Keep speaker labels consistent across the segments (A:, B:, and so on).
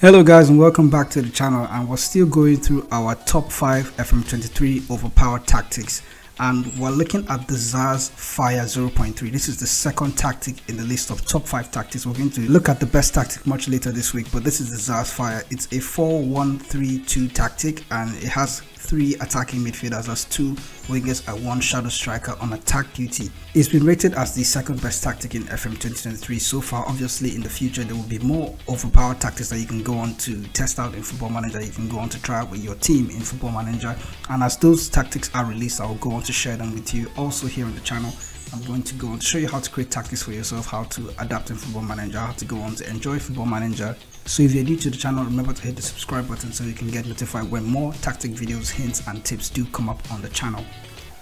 A: Hello guys, and welcome back to the channel, and we're still going through our top 5 FM23 overpowered tactics, and we're looking at the ZaZ Fire 0.3. This is the second tactic in the list of top 5 tactics. We're going to look at the best tactic much later this week, but this is the ZaZ Fire. It's a 4-1-3-2 tactic, and it has 3 attacking midfielders as 2 wingers and 1 shadow striker on attack duty. It's been rated as the second best tactic in FM 2023 so far. Obviously in the future there will be more overpowered tactics that you can go on to test out in Football Manager. You can go on to try out with your team in Football Manager, and as those tactics are released, I will go on to share them with you. Also here on the channel, I'm going to go on to show you how to create tactics for yourself, how to adapt in Football Manager, how to go on to enjoy Football Manager. So if you're new to the channel, remember to hit the subscribe button so you can get notified when more tactic videos, hints and tips do come up on the channel.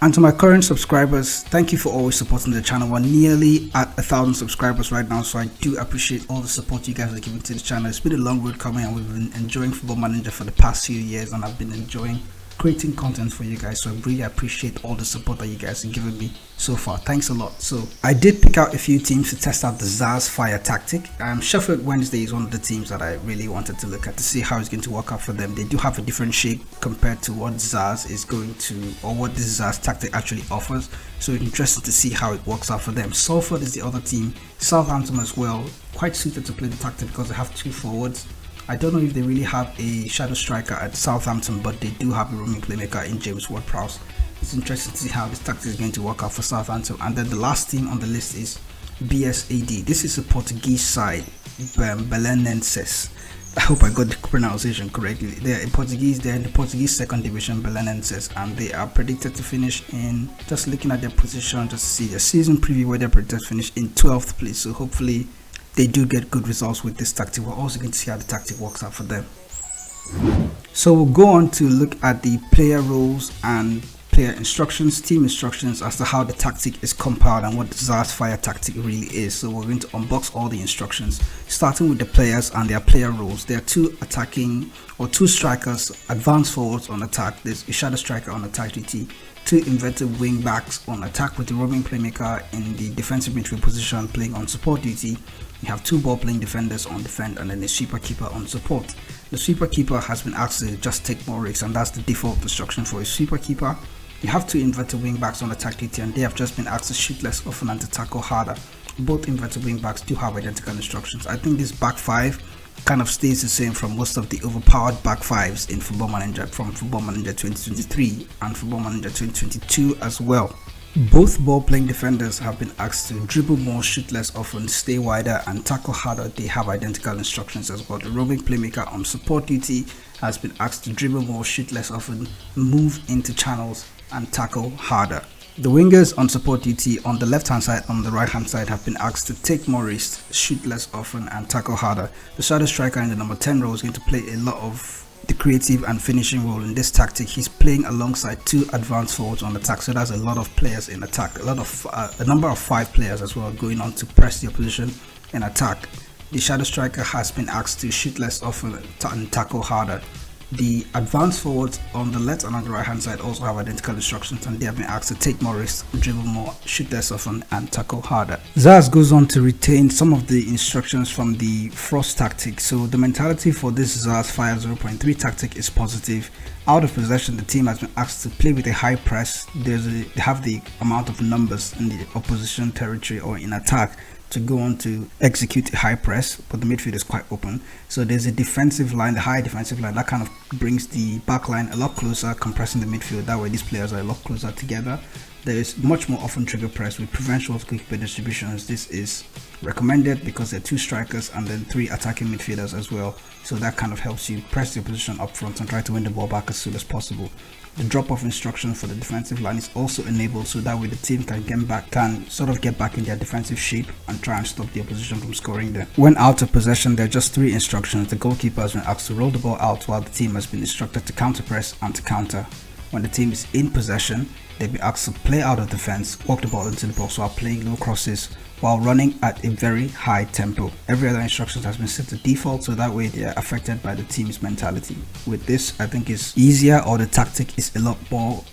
A: And to my current subscribers, thank you for always supporting the channel. We're nearly at 1,000 subscribers right now, so I do appreciate all the support you guys are giving to the channel. It's been a long road coming, and we've been enjoying Football Manager for the past few years, and I've been enjoying creating content for you guys, so I really appreciate all the support that you guys are giving me so far. Thanks a lot. So I did pick out a few teams to test out the ZaZ Fire tactic. Sheffield Wednesday is one of the teams that I really wanted to look at to see how it's going to work out for them. They do have a different shape compared to what ZaZ is going to, or what this ZaZ tactic actually offers, so it's interesting to see how it works out for them. Salford is the other team. Southampton as well, quite suited to play the tactic because they have 2 forwards. I don't know if they really have a shadow striker at Southampton, but they do have a roaming playmaker in James Ward-Prowse. It's interesting to see how this tactic is going to work out for Southampton. And then the last team on the list is BSAD. This is a Portuguese side, Belenenses. I hope I got the pronunciation correctly. They're in the Portuguese second division, Belenenses, and they are predicted to finish in, just looking at their position, just to see their season preview, where they're predicted to finish in 12th place. So hopefully they do get good results with this tactic. We're also going to see how the tactic works out for them. So we'll go on to look at the player roles and player instructions, team instructions as to how the tactic is compiled and what the ZaZ Fire tactic really is. So we're going to unbox all the instructions, starting with the players and their player roles. There are 2 attacking or 2 strikers, advanced forwards on attack. There's a shadow striker on attack duty, 2 inverted wing backs on attack with the roaming playmaker in the defensive midfield position playing on support duty. You have 2 ball playing defenders on defend, and then a sweeper keeper on support. The sweeper keeper has been asked to just take more risks, and that's the default instruction for a sweeper keeper. You have 2 inverted wing backs on attack duty, and they have just been asked to shoot less often and to tackle harder. Both inverted wing backs do have identical instructions. I think this back 5 kind of stays the same from most of the overpowered back 5s in Football Manager, from Football Manager 2023 and Football Manager 2022 as well. Both ball-playing defenders have been asked to dribble more, shoot less often, stay wider and tackle harder. They have identical instructions as well. The roaming playmaker on support duty has been asked to dribble more, shoot less often, move into channels and tackle harder. The wingers on support duty on the left hand side and on the right hand side have been asked to take more risks, shoot less often and tackle harder. The shadow striker in the number 10 role is going to play a lot of the creative and finishing role in this tactic. He's playing alongside 2 advanced forwards on attack, so that's a lot of players in attack, a number of 5 players as well going on to press the opposition in attack. The shadow striker has been asked to shoot less often and tackle harder. The advanced forwards on the left and on the right hand side also have identical instructions, and they have been asked to take more risks, dribble more, shoot less often and tackle harder. ZaZ goes on to retain some of the instructions from the Frost tactic. So the mentality for this ZaZ Fire 0.3 tactic is positive. Out of possession, the team has been asked to play with a high press. They have the amount of numbers in the opposition territory or in attack to go on to execute a high press, but the midfield is quite open. So there's a defensive line, the high defensive line, that kind of brings the back line a lot closer, compressing the midfield. That way these players are a lot closer together. There is much more often trigger press with preferential goalkeeper distributions. This is recommended because there are 2 strikers and then 3 attacking midfielders as well. So that kind of helps you press the opposition up front and try to win the ball back as soon as possible. The drop-off instruction for the defensive line is also enabled, so that way the team can get back in their defensive shape and try and stop the opposition from scoring there. When out of possession, there are just 3 instructions. The goalkeeper has been asked to roll the ball out, while the team has been instructed to counter press and to counter. When the team is in possession, they'll be asked to play out of defense, walk the ball into the box while playing low crosses, while running at a very high tempo. Every other instruction has been set to default, so that way they are affected by the team's mentality. With this, I think it's easier, or the tactic is a lot more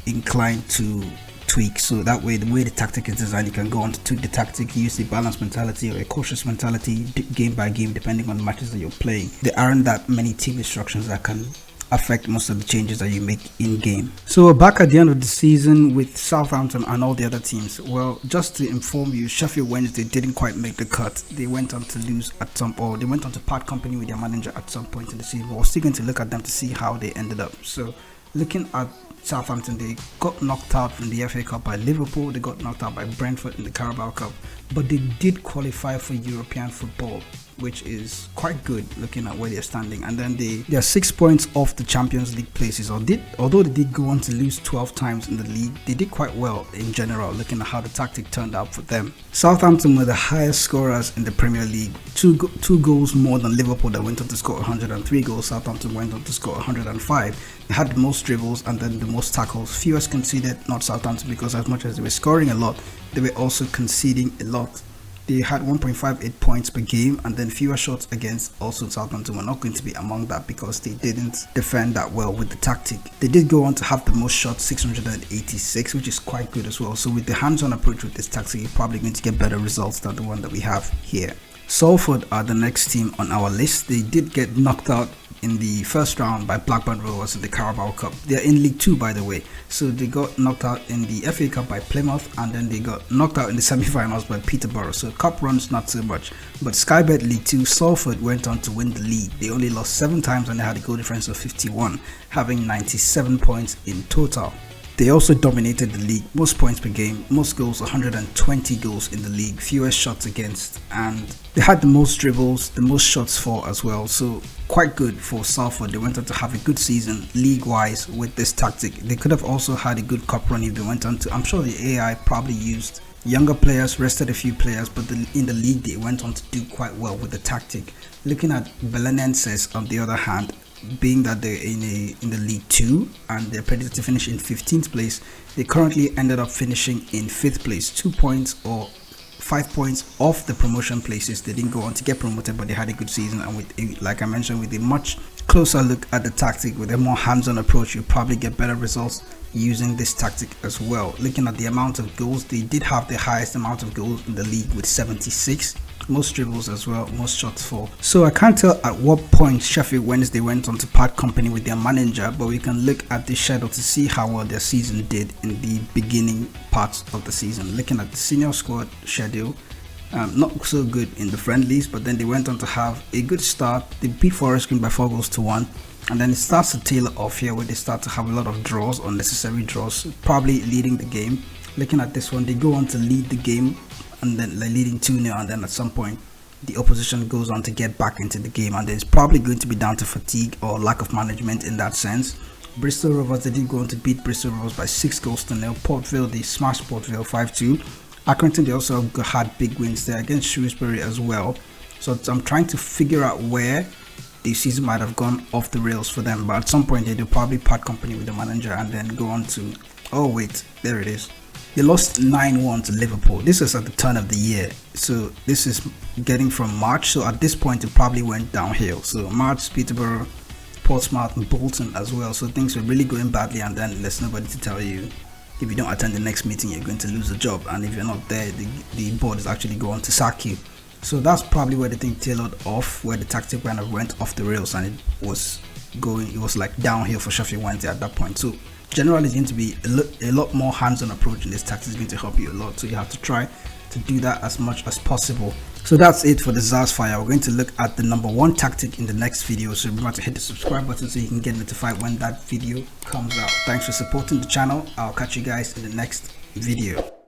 A: inclined to tweak, so that way the way the tactic is designed, you can go on to tweak the tactic, use the balanced mentality or a cautious mentality game by game depending on the matches that you're playing. There aren't that many team instructions that can affect most of the changes that you make in game. So we're back at the end of the season with Southampton and all the other teams. Well, just to inform you, Sheffield Wednesday didn't quite make the cut. They went on to lose at some, or they went on to part company with their manager at some point in the season. We're still going to look at them to see how they ended up. So looking at Southampton, they got knocked out from the FA Cup by Liverpool. They got knocked out by Brentford in the Carabao Cup, but they did qualify for European football, which is quite good looking at where they're standing. And then they are 6 points off the Champions League places. Although they did go on to lose 12 times in the league, they did quite well in general looking at how the tactic turned out for them. Southampton were the highest scorers in the Premier League, two goals more than Liverpool that went on to score 103 goals. Southampton went on to score 105. They had the most dribbles and then the most tackles. Fewest conceded, not Southampton, because as much as they were scoring a lot, they were also conceding a lot. They had 1.58 points per game, and then fewer shots against. Also Southampton were not going to be among that because they didn't defend that well with the tactic. They did go on to have the most shots, 686, which is quite good as well. So with the hands-on approach with this tactic, you're probably going to get better results than the one that we have here. Salford are the next team on our list. They did get knocked out in the first round by Blackburn Rovers in the Carabao Cup. They're in League 2, by the way. So they got knocked out in the FA Cup by Plymouth, and then they got knocked out in the semi-finals by Peterborough. So cup runs not so much. But Sky Bet League 2, Salford went on to win the league. They only lost 7 times and they had a goal difference of 51, having 97 points in total. They also dominated the league, most points per game, most goals, 120 goals in the league, fewest shots against, and they had the most dribbles, the most shots for as well. So quite good for Salford. They went on to have a good season league-wise with this tactic. They could have also had a good cup run if they went on to, I'm sure the AI probably used younger players, rested a few players, but in the league they went on to do quite well with the tactic. Looking at Belenenses on the other hand, being that they're in the League 2 and they're predicted to finish in 15th place, they currently ended up finishing in 5th place, 2 points or 5 points off the promotion places. They didn't go on to get promoted, but they had a good season, and with like I mentioned, with a much closer look at the tactic, with a more hands-on approach, you'll probably get better results using this tactic as well. Looking at the amount of goals, they did have the highest amount of goals in the league with 76, most dribbles as well, most shots for. So I can't tell at what point Sheffield Wednesday went on to part company with their manager, but we can look at the schedule to see how well their season did in the beginning parts of the season. Looking at the senior squad schedule, not so good in the friendlies, but then they went on to have a good start. They beat Forest Green by 4-1, and then it starts to tail off here where they start to have a lot of draws, unnecessary draws, probably leading the game. Looking at this one, they go on to lead the game and then like leading 2-0, and then at some point the opposition goes on to get back into the game, and it's probably going to be down to fatigue or lack of management in that sense. Bristol Rovers, they did go on to beat Bristol Rovers by 6-0. Port Vale, they smashed Port Vale 5-2. Accrington, they also had big wins there against Shrewsbury as well. So I'm trying to figure out where the season might have gone off the rails for them, but at some point they'll probably part company with the manager and then go on to, oh wait, there it is. They lost 9-1 to Liverpool. This is at the turn of the year, so this is getting from March. So at this point it probably went downhill. So March, Peterborough, Portsmouth and Bolton as well. So things were really going badly, and then there's nobody to tell you if you don't attend the next meeting you're going to lose a job, and if you're not there the board is actually going to sack you. So that's probably where the thing tailored off, where the tactic kind of went off the rails, and it was like downhill for Sheffield Wednesday at that point. So generally it's going to be a lot more hands-on approach in this tactic. Is going to help you a lot, so you have to try to do that as much as possible. So that's it for the ZaZ Fire. We're going to look at the #1 tactic in the next video, so remember to hit the subscribe button so you can get notified when that video comes out. Thanks for supporting the channel. I'll catch you guys in the next video.